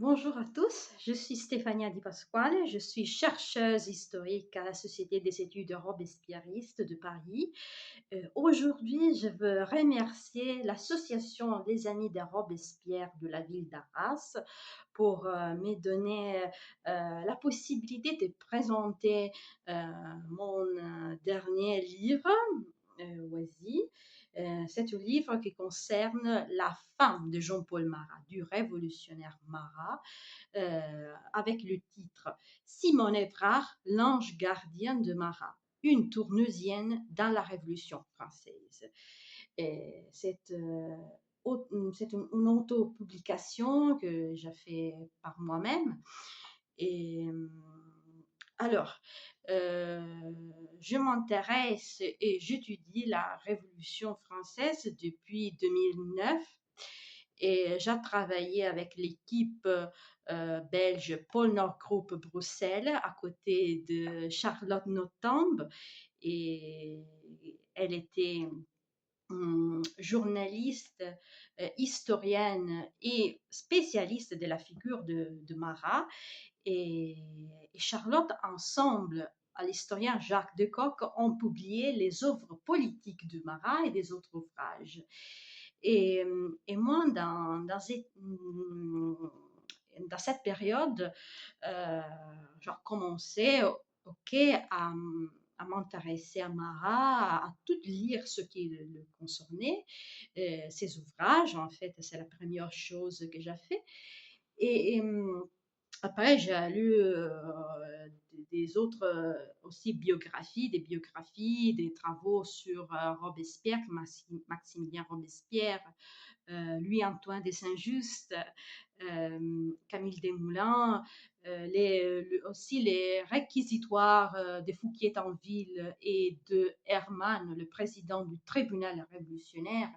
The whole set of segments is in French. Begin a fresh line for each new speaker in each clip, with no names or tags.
Bonjour à tous, je suis Stéphania Di Pasquale, je suis chercheuse historique à la Société des études robespierristes de Paris. Aujourd'hui, je veux remercier l'Association des Amis de Robespierre de la ville d'Arras pour me donner la possibilité de présenter mon dernier livre, Oisy. C'est un livre qui concerne la femme de Jean-Paul Marat, du révolutionnaire Marat, avec le titre Simone Évrard, l'ange gardien de Marat, une tourneusienne dans la Révolution française. Et c'est une auto-publication que j'ai fait par moi-même. Et alors, euh, je m'intéresse et j'étudie la Révolution française depuis 2009 et j'ai travaillé avec l'équipe belge Paul Nord Group Bruxelles à côté de Charlotte Notambe et elle était journaliste, historienne et spécialiste de la figure de Marat. Et Charlotte, ensemble, à l'historien Jacques Decoq, ont publié les œuvres politiques de Marat et des autres ouvrages. Et moi, dans cette période, j'ai commencé ok, à, à m'intéresser à Marat, à tout lire ce qui le concernait, ses ouvrages, en fait, c'est la première chose que j'ai fait. Et après, j'ai lu des autres aussi biographies, des travaux sur Robespierre, Maximilien Robespierre, Louis-Antoine de Saint-Just, Camille Desmoulins, aussi les réquisitoires de Fouquier-Tinville et de Hermann, le président du tribunal révolutionnaire,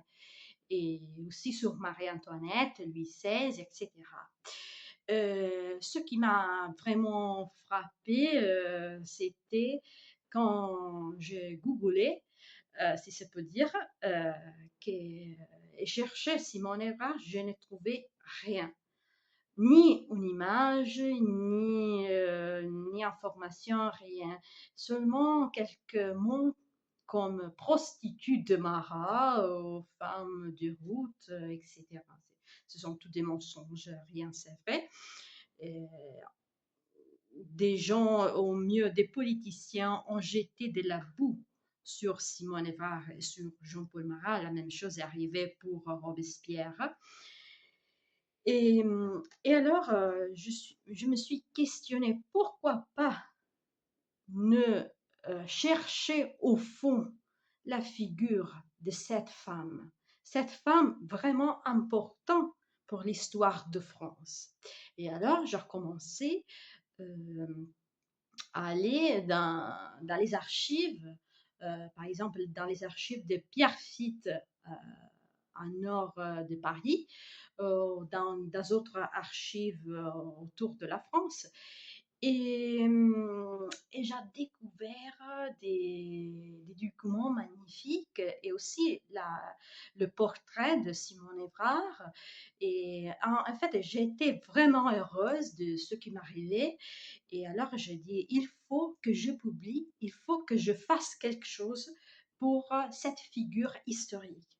et aussi sur Marie-Antoinette, Louis XVI, etc. Ce qui m'a vraiment frappé, c'était quand j'ai googlé, si ça peut dire, et cherché Simone Evra, je n'ai trouvé rien. Ni une image, ni information, rien. Seulement quelques mots comme prostituée de Marat, femme de route, etc. Ce sont tous des mensonges, rien c'est vrai. Et des gens, au mieux des politiciens, ont jeté de la boue sur Simone Évrard et sur Jean-Paul Marat. La même chose est arrivée pour Robespierre. Et, et alors, je me suis questionnée, pourquoi pas ne chercher au fond la figure de cette femme vraiment importante pour l'histoire de France. Et alors, j'ai recommencé euh, à aller dans les archives, par exemple dans les archives de Pierre Fitte à nord de Paris, dans d'autres archives autour de la France. Et j'ai découvert des documents magnifiques et aussi le portrait de Simone Évrard. Et en fait, j'étais vraiment heureuse de ce qui m'arrivait. Et alors, j'ai dit, il faut que je publie, il faut que je fasse quelque chose pour cette figure historique.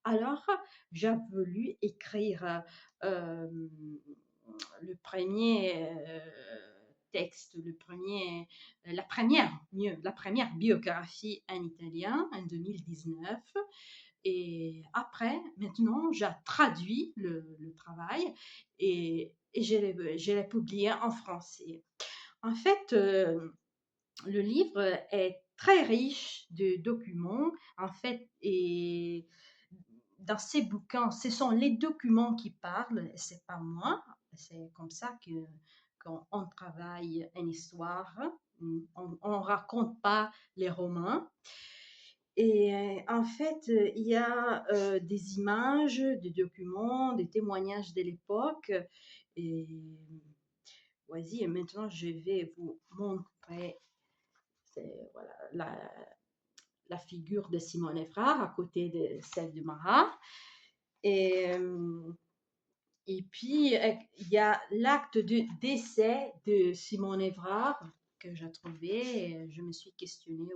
Alors, j'ai voulu écrire le premier texte, la première biographie en italien en 2019. Et après, maintenant, j'ai traduit le travail et je l'ai publié en français. En fait, le livre est très riche de documents, en fait, et dans ces bouquins, ce sont les documents qui parlent, c'est pas moi. C'est comme ça que quand on travaille une histoire, on raconte pas les romans. Et en fait, il y a des images, des documents, des témoignages de l'époque. Et voici, et maintenant je vais vous montrer voilà, la figure de Simone Évrard à côté de celle de Marat. Et, Et puis, il y a l'acte de décès de Simone Évrard que j'ai trouvé. Je me suis questionnée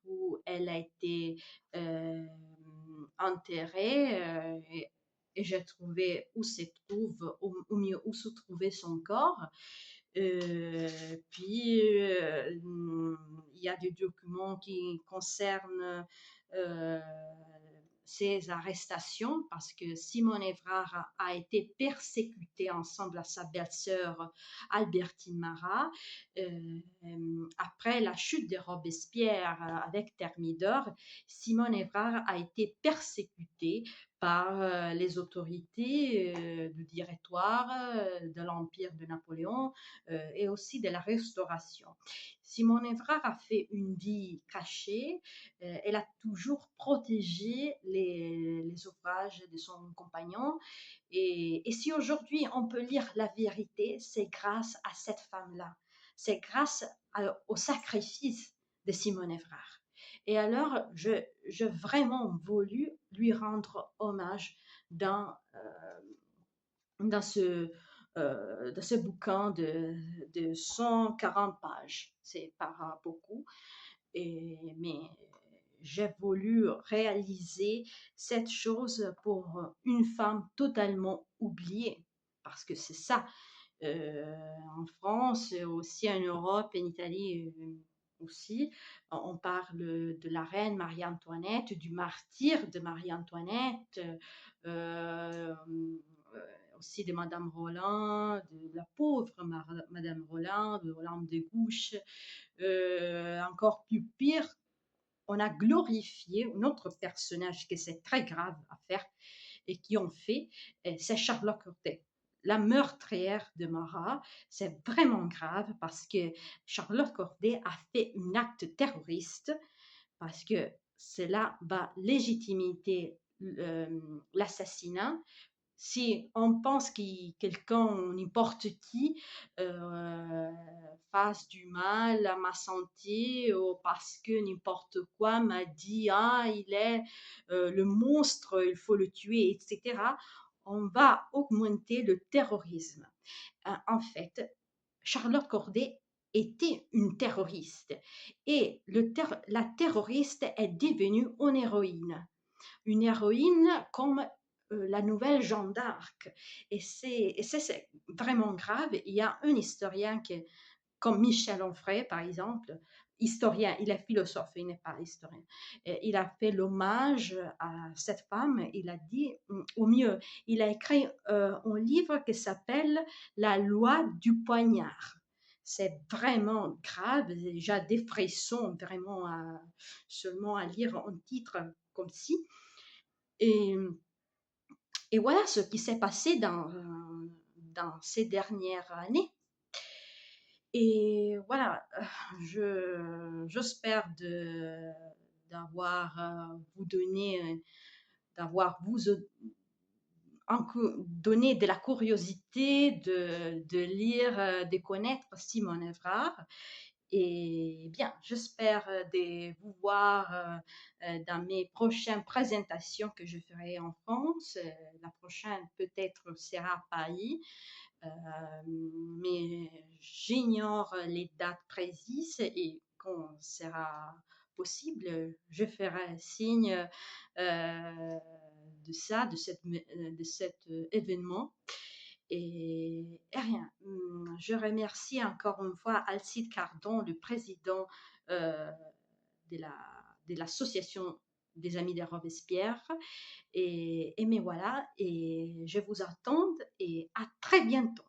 où elle a été euh, enterrée et j'ai trouvé où se trouve, au mieux où se trouvait son corps. Puis, il y a des documents qui concernent euh, ces arrestations parce que Simone Évrard a été persécutée ensemble à sa belle-sœur Albertine Marat après la chute de Robespierre avec Thermidor. Simone Évrard a été persécutée par les autorités du directoire de l'Empire de Napoléon et aussi de la Restauration. Simone Évrard a fait une vie cachée. Elle a toujours protégé les ouvrages de son compagnon. Et si aujourd'hui on peut lire la vérité, c'est grâce à cette femme-là. C'est grâce au sacrifice de Simone Évrard. Et alors, je vraiment voulu lui rendre hommage dans, dans ce bouquin de 140 pages. C'est pas beaucoup, mais j'ai voulu réaliser cette chose pour une femme totalement oubliée, parce que c'est ça. En France, aussi en Europe, en Italie aussi, on parle de la reine Marie-Antoinette, du martyr de Marie-Antoinette, euh, aussi de Madame Roland, de la pauvre Madame Roland, de Roland de Gouges. Encore plus pire, on a glorifié un autre personnage que c'est très grave à faire et qui ont fait, c'est Charlotte Corday. La meurtrière de Marat, c'est vraiment grave parce que Charlotte Corday a fait un acte terroriste parce que cela va légitimer l'assassinat. Si on pense que quelqu'un, n'importe qui, euh, fasse du mal à ma santé ou parce que n'importe quoi m'a dit, ah, il est le monstre, il faut le tuer, etc., on va augmenter le terrorisme. En fait, Charlotte Corday était une terroriste et la terroriste est devenue une héroïne comme la nouvelle Jeanne d'Arc. Et c'est vraiment grave. Il y a un historien comme Michel Onfray, par exemple, historien, il est philosophe, il n'est pas historien. Et il a fait l'hommage à cette femme, il a dit, au mieux, il a écrit un livre qui s'appelle La loi du poignard. C'est vraiment grave, j'ai des frissons vraiment seulement à lire un titre comme ci. Et, et voilà ce qui s'est passé dans ces dernières années. Et voilà, j'espère d'avoir vous donné, d'avoir vous donné de la curiosité de lire, de connaître Simone Évrard. Et bien, j'espère de vous voir dans mes prochaines présentations que je ferai en France. La prochaine peut-être sera à Paris, mais j'ignore les dates précises et quand sera possible, je ferai signe de ça, de cet événement. Et rien. Je remercie encore une fois Alcide Cardon, le président euh, de l'association des Amis de Robespierre. Et mais voilà, et je vous attends et à très bientôt.